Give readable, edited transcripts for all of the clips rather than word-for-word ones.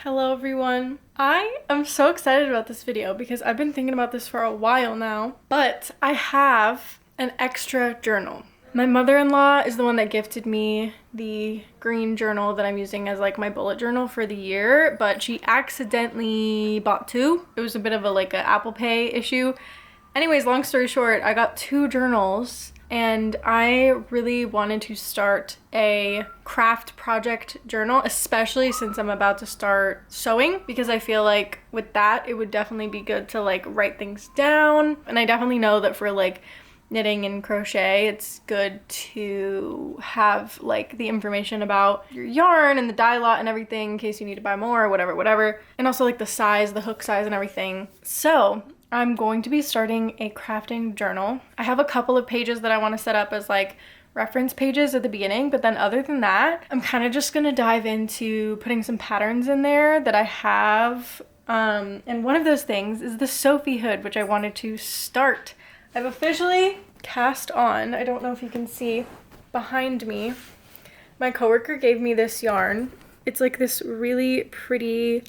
Hello everyone. I am so excited about this video because I've been thinking about this for a while now, but I have an extra journal. My mother-in-law is the one that gifted me the green journal that I'm using as like my bullet journal for the year, but she accidentally bought two. It was a bit of a like an Apple Pay issue. Anyways, long story short, I got two journals and I really wanted to start a craft project journal, especially since I'm about to start sewing, because I feel like with that, it would definitely be good to like write things down. And I definitely know that for like knitting and crochet, it's good to have like the information about your yarn and the dye lot and everything in case you need to buy more or whatever. And also like the size, the hook size and everything. So I'm going to be starting a crafting journal. I have a couple of pages that I want to set up as like reference pages at the beginning, but then other than that, I'm kind of just gonna dive into putting some patterns in there that I have. And one of those things is the Sophie hood, which I wanted to start. I've officially cast on. I don't know if you can see behind me. My coworker gave me this yarn. It's like this really pretty,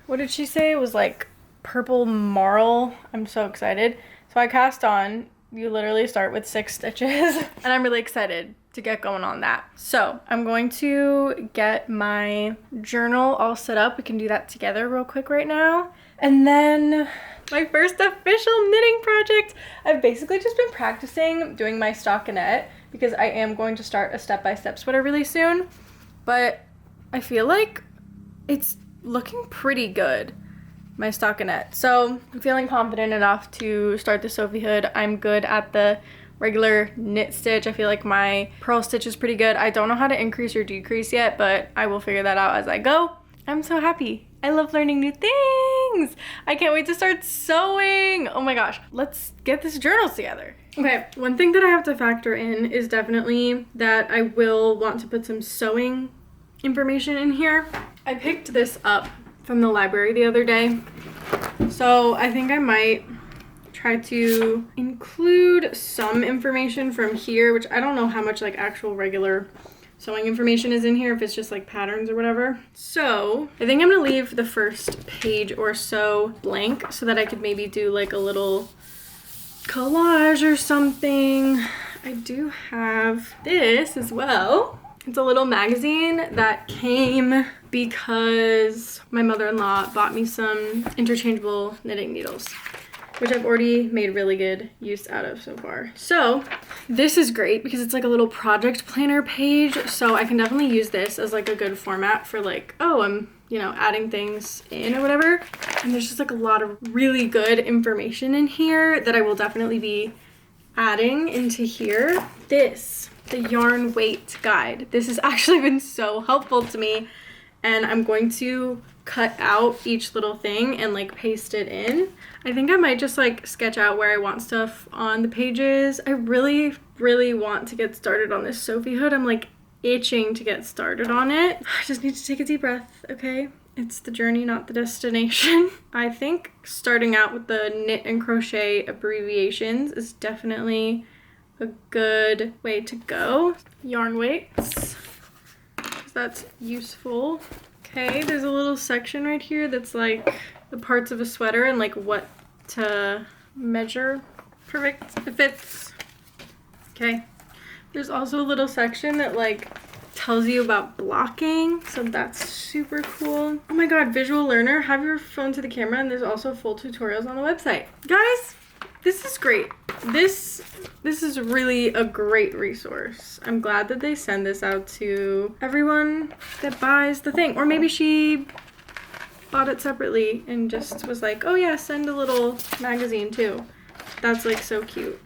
what did she say? It was like purple marl. I'm so excited. So I cast on. You literally start with 6 stitches and I'm really excited to get going on that. So I'm going to get my journal all set up. We can do that together real quick right now. And then my first official knitting project. I've basically just been practicing doing my stockinette because I am going to start a step-by-step sweater really soon, but I feel like it's looking pretty good, my stockinette. So I'm feeling confident enough to start the Sophie hood. I'm good at the regular knit stitch. I feel like my purl stitch is pretty good. I don't know how to increase or decrease yet, but I will figure that out as I go. I'm so happy. I love learning new things. I can't wait to start sewing. Oh my gosh, let's get this journal together. Okay, one thing that I have to factor in is definitely that I will want to put some sewing information in here. I picked this up from the library the other day, so I think I might try to include some information from here, which I don't know how much like actual regular sewing information is in here, if it's just like patterns or whatever. So I think I'm gonna leave the first page or so blank so that I could maybe do like a little collage or something. I do have this as well. It's a little magazine that came because my mother-in-law bought me some interchangeable knitting needles, which I've already made really good use out of so far. So this is great because it's like a little project planner page. So I can definitely use this as like a good format for like, oh, I'm, adding things in or whatever. And there's just like a lot of really good information in here that I will definitely be adding into here. The yarn weight guide. This has actually been so helpful to me. And I'm going to cut out each little thing and like paste it in. I think I might just like sketch out where I want stuff on the pages. I really want to get started on this Sophie hood. I'm like itching to get started on it. I just need to take a deep breath, okay? It's the journey, not the destination. I think starting out with the knit and crochet abbreviations is definitely a good way to go. Yarn weights, because that's useful. Okay, there's a little section right here that's like the parts of a sweater and like what to measure. Perfect, it fits. Okay, there's also a little section that like tells you about blocking, so that's super cool. Oh my god, visual learner, have your phone to the camera, and there's also full tutorials on the website. Guys, this is great. This is really a great resource. I'm glad that they send this out to everyone that buys the thing. Or maybe she bought it separately and just was like, oh yeah, send a little magazine too. That's like so cute.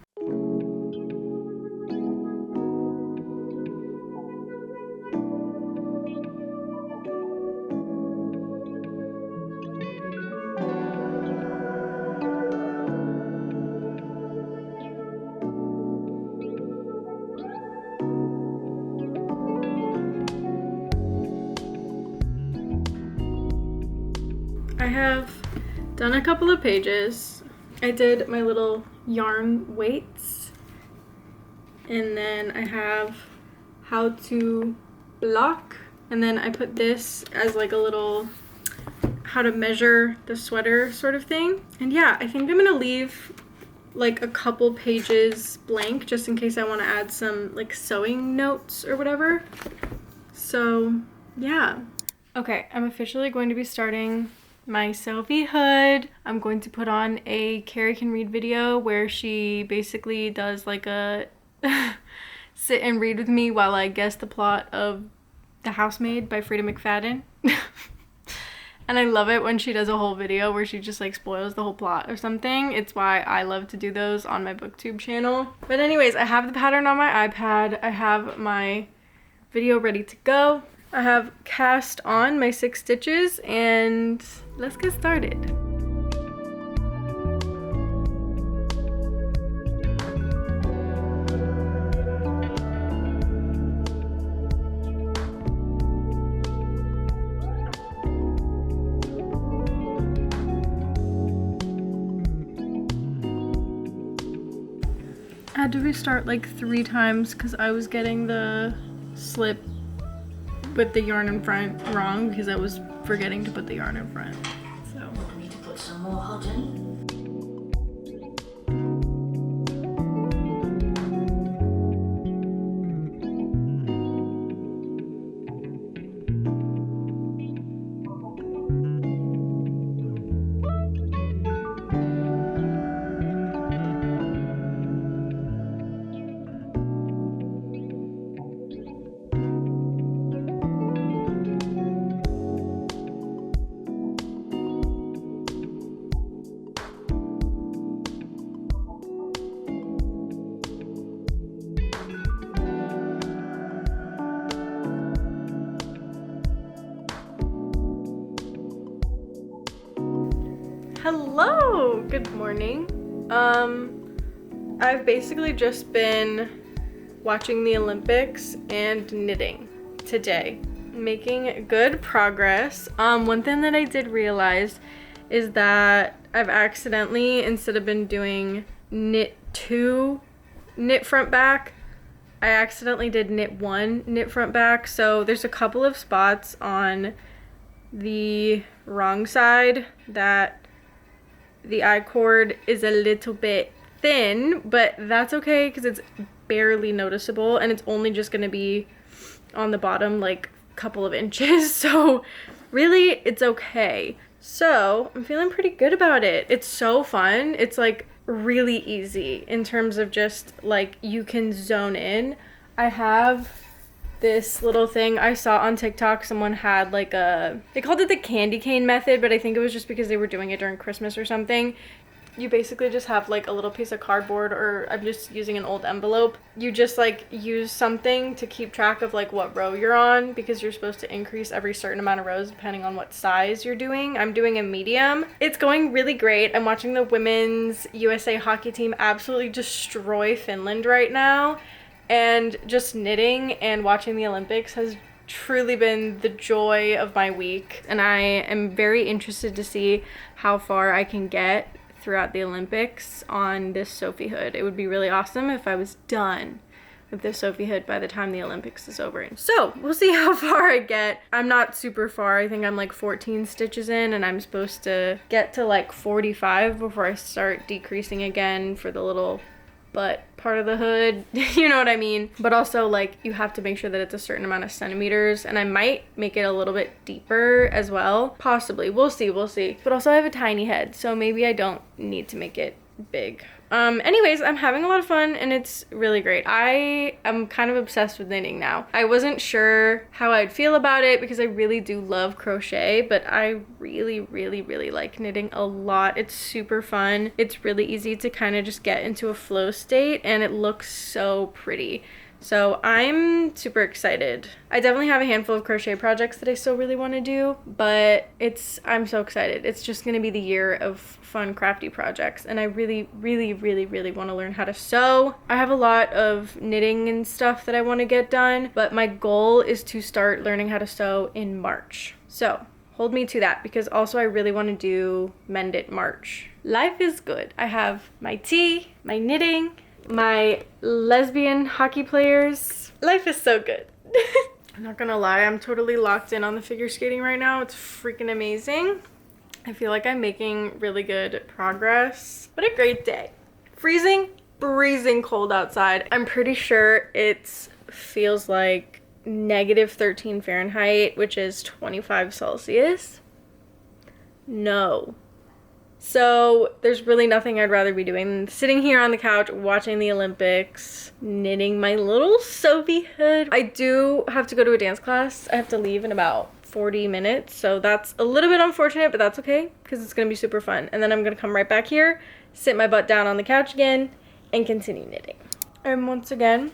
I have done a couple of pages. I did my little yarn weights, and then I have how to block, and then I put this as like a little how to measure the sweater sort of thing. And yeah, I think I'm gonna leave like a couple pages blank just in case I want to add some like sewing notes or whatever. So yeah. Okay, I'm officially going to be starting my Sophie hood. I'm going to put on a Carrie Can Read video where she basically does like a sit and read with me while I guess the plot of The Housemaid by Frida McFadden. And I love it when she does a whole video where she just like spoils the whole plot or something. It's why I love to do those on my booktube channel. But anyways, I have the pattern on my iPad. I have my video ready to go. I have cast on my 6 stitches and let's get started. I had to restart like 3 times because I was getting the slip with the yarn in front wrong because I was forgetting to put the yarn in front. So I need to put some more hot in. hello, good morning. I've basically just been watching the Olympics and knitting today, making good progress. One thing that I did realize is that I've accidentally, instead of been doing knit 2 knit front back, I accidentally did knit 1 knit front back. So there's a couple of spots on the wrong side that the I-cord is a little bit thin, but that's okay because it's barely noticeable and it's only just going to be on the bottom like a couple of inches. So really it's okay. So I'm feeling pretty good about it. It's so fun. It's like really easy in terms of just like you can zone in. I have this little thing I saw on TikTok. Someone had like they called it the candy cane method, but I think it was just because they were doing it during Christmas or something. You basically just have like a little piece of cardboard, or I'm just using an old envelope. You just like use something to keep track of like what row you're on, because you're supposed to increase every certain amount of rows depending on what size you're doing. I'm doing a medium. It's going really great. I'm watching the women's USA hockey team absolutely destroy Finland right now. And just knitting and watching the Olympics has truly been the joy of my week. And I am very interested to see how far I can get throughout the Olympics on this Sophie hood. It would be really awesome if I was done with this Sophie hood by the time the Olympics is over. So we'll see how far I get. I'm not super far. I think I'm like 14 stitches in and I'm supposed to get to like 45 before I start decreasing again for the little butt part of the hood. You know what I mean? But also like you have to make sure that it's a certain amount of centimeters, and I might make it a little bit deeper as well. Possibly. We'll see. But also I have a tiny head, so maybe I don't need to make it big. Anyways, I'm having a lot of fun and it's really great. I am kind of obsessed with knitting now. I wasn't sure how I'd feel about it because I really do love crochet, but I really like knitting a lot. It's super fun. It's really easy to kind of just get into a flow state and it looks so pretty. So I'm super excited. I definitely have a handful of crochet projects that I still really want to do, but I'm so excited. It's just going to be the year of fun crafty projects, and I really want to learn how to sew. I have a lot of knitting and stuff that I want to get done, but my goal is to start learning how to sew in March. So hold me to that, because also I really want to do Mend It March. Life is good. I have my tea, my knitting, my lesbian hockey players. Life is so good. I'm not gonna lie, I'm totally locked in on the figure skating right now. It's freaking amazing. I feel like I'm making really good progress. What a great day. Freezing, freezing cold outside. I'm pretty sure it feels like -13 Fahrenheit, which is 25 Celsius. No. So there's really nothing I'd rather be doing than sitting here on the couch watching the Olympics, knitting my little Sophie hood. I do have to go to a dance class. I have to leave in about 40 minutes, so that's a little bit unfortunate, but that's okay because it's gonna be super fun. And then I'm gonna come right back here, sit my butt down on the couch again, and continue knitting. And once again,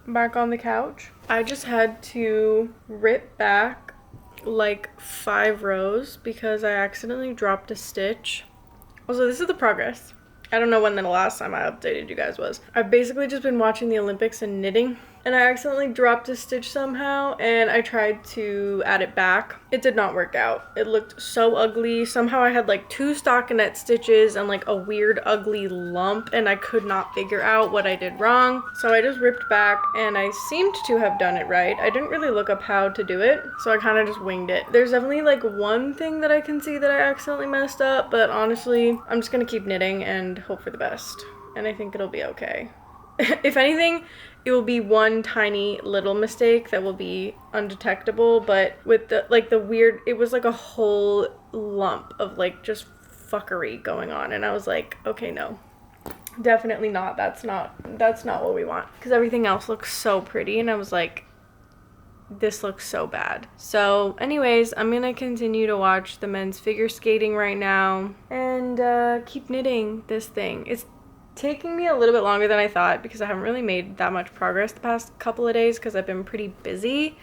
back on the couch. I just had to rip back like 5 rows because I accidentally dropped a stitch. Also, this is the progress. I don't know when the last time I updated you guys was. I've basically just been watching the Olympics and knitting, and I accidentally dropped a stitch somehow, and I tried to add it back. It did not work out. It looked so ugly. Somehow I had like 2 stockinette stitches and like a weird ugly lump, and I could not figure out what I did wrong. So I just ripped back, and I seemed to have done it right. I didn't really look up how to do it, so I kind of just winged it. There's definitely like one thing that I can see that I accidentally messed up, but honestly, I'm just gonna keep knitting and hope for the best, and I think it'll be okay. If anything, it will be one tiny little mistake that will be undetectable, but with the weird, it was like a whole lump of like just fuckery going on, and I was like, okay, no, definitely not. That's not what we want, because everything else looks so pretty, and I was like, this looks so bad. So anyways, I'm gonna continue to watch the men's figure skating right now and keep knitting this thing. It's taking me a little bit longer than I thought because I haven't really made that much progress the past couple of days because I've been pretty busy,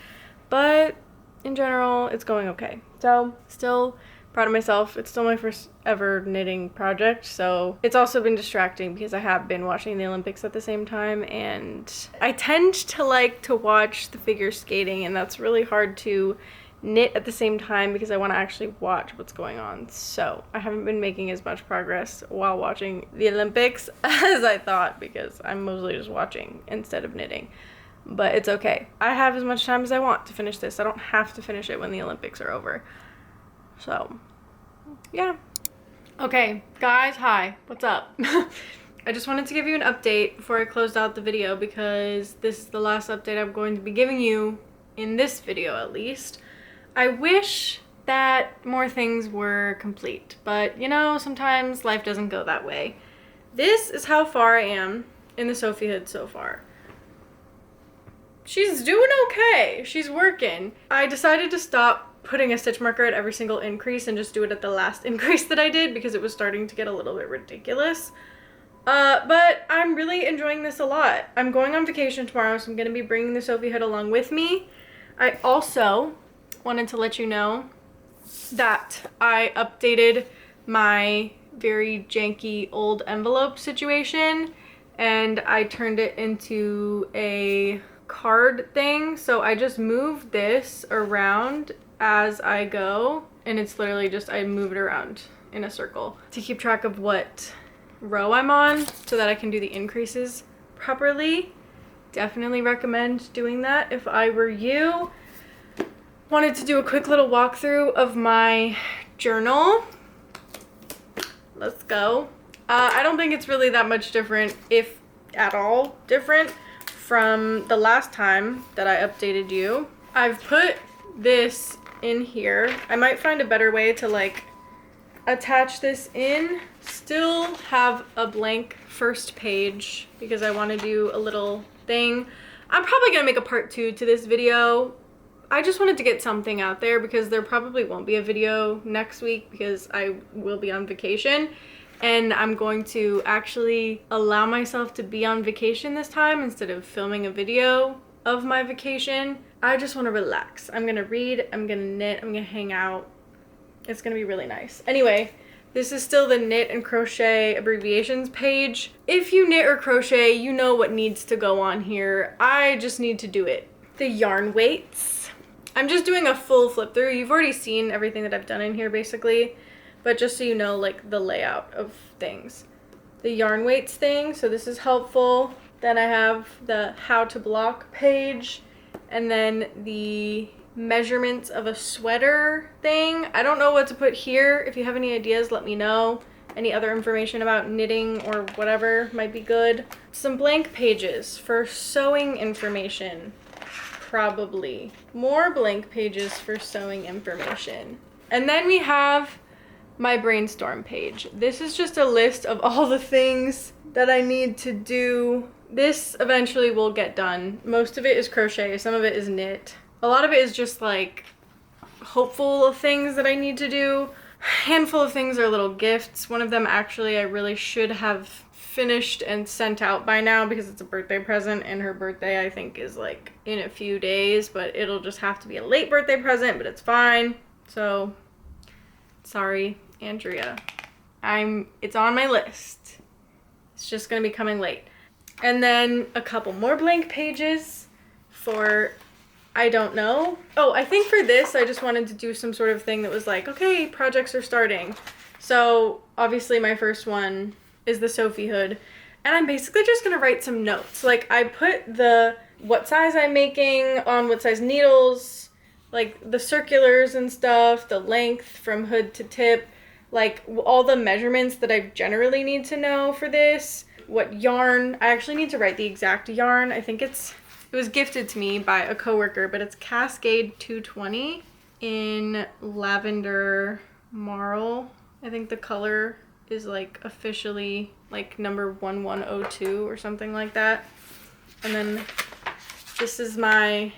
but in general it's going okay. So still proud of myself. It's still my first ever knitting project, so it's also been distracting because I have been watching the Olympics at the same time, and I tend to like to watch the figure skating, and that's really hard to knit at the same time because I want to actually watch what's going on. So I haven't been making as much progress while watching the Olympics as I thought because I'm mostly just watching instead of knitting. But it's okay. I have as much time as I want to finish this. I don't have to finish it when the Olympics are over. So, yeah. Okay, guys, hi. What's up? I just wanted to give you an update before I closed out the video because this is the last update I'm going to be giving you in this video, at least. I wish that more things were complete, but you know, sometimes life doesn't go that way. This is how far I am in the Sophie hood so far. She's doing okay. She's working. I decided to stop putting a stitch marker at every single increase and just do it at the last increase that I did because it was starting to get a little bit ridiculous. But I'm really enjoying this a lot. I'm going on vacation tomorrow, so I'm going to be bringing the Sophie hood along with me. I also wanted to let you know that I updated my very janky old envelope situation, and I turned it into a card thing. So I just moved this around as I go, and it's literally just I move it around in a circle to keep track of what row I'm on so that I can do the increases properly. Definitely recommend doing that if I were you. Wanted to do a quick little walkthrough of my journal. Let's go. I don't think it's really that much different, if at all different, from the last time that I updated you. I've put this in here. I might find a better way to like attach this in. Still have a blank first page because I want to do a little thing. I'm probably gonna make a part 2 to this video. I just wanted to get something out there because there probably won't be a video next week because I will be on vacation, and I'm going to actually allow myself to be on vacation this time instead of filming a video of my vacation. I just want to relax. I'm gonna read, I'm gonna knit, I'm gonna hang out. It's gonna be really nice. Anyway, this is still the knit and crochet abbreviations page. If you knit or crochet, you know what needs to go on here. I just need to do it. The yarn weights. I'm just doing a full flip through. You've already seen everything that I've done in here basically, but just so you know like the layout of things. The yarn weights thing, so this is helpful. Then I have the how to block page, and then the measurements of a sweater thing. I don't know what to put here. If you have any ideas, let me know. Any other information about knitting or whatever might be good. Some blank pages for sewing information, probably. More blank pages for sewing information. And then we have my brainstorm page. This is just a list of all the things that I need to do. This eventually will get done. Most of it is crochet, some of it is knit. A lot of it is just like hopeful things that I need to do. Handful of things are little gifts. One of them actually I really should have finished and sent out by now because it's a birthday present, and her birthday I think is like in a few days, but it'll just have to be a late birthday present, but it's fine. So sorry, Andrea. It's on my list. It's just gonna be coming late. And then a couple more blank pages for I don't know. Oh, I think for this, I just wanted to do some sort of thing that was like, okay, projects are starting. So obviously my first one is the Sophie hood. And I'm basically just gonna write some notes. Like I put what size I'm making on what size needles, like the circulars and stuff, the length from hood to tip, like all the measurements that I generally need to know for this. What yarn, I actually need to write the exact yarn. I think it was gifted to me by a coworker, but it's Cascade 220 in lavender marl. I think the color is like officially like number 1102 or something like that. And then this is my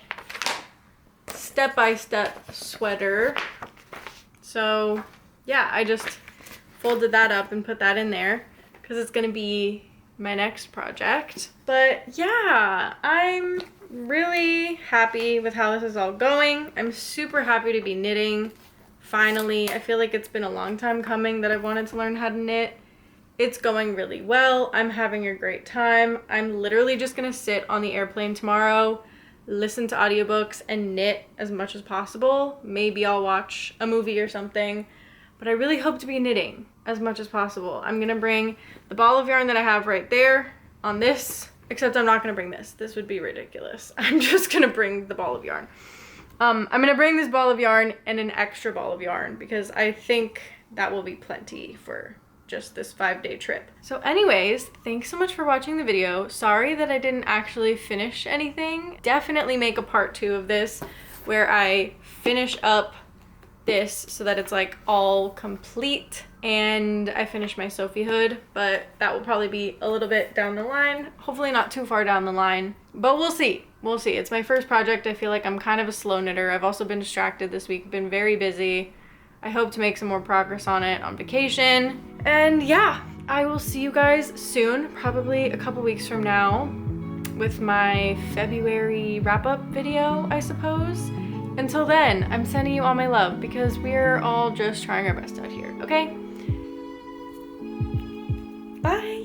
step-by-step sweater. So yeah, I just folded that up and put that in there because it's gonna be my next project. But yeah, I'm really happy with how this is all going. I'm super happy to be knitting finally. I feel like it's been a long time coming that I wanted to learn how to knit. It's going really well. I'm having a great time. I'm literally just gonna sit on the airplane tomorrow, listen to audiobooks, and knit as much as possible. Maybe I'll watch a movie or something, but I really hope to be knitting as much as possible. I'm gonna bring the ball of yarn that I have right there on this, except I'm not gonna bring this. This would be ridiculous. I'm just gonna bring the ball of yarn. I'm gonna bring this ball of yarn and an extra ball of yarn because I think that will be plenty for just this 5-day trip. So anyways, thanks so much for watching the video. Sorry that I didn't actually finish anything. Definitely make a part 2 of this where I finish up this so that it's like all complete and I finish my Sophie hood, but that will probably be a little bit down the line. Hopefully not too far down the line, but we'll see. We'll see. It's my first project. I feel like I'm kind of a slow knitter. I've also been distracted this week, been very busy. I hope to make some more progress on it on vacation. And yeah, I will see you guys soon, probably a couple weeks from now, with my February wrap-up video, I suppose. Until then, I'm sending you all my love because we're all just trying our best out here, okay? Bye!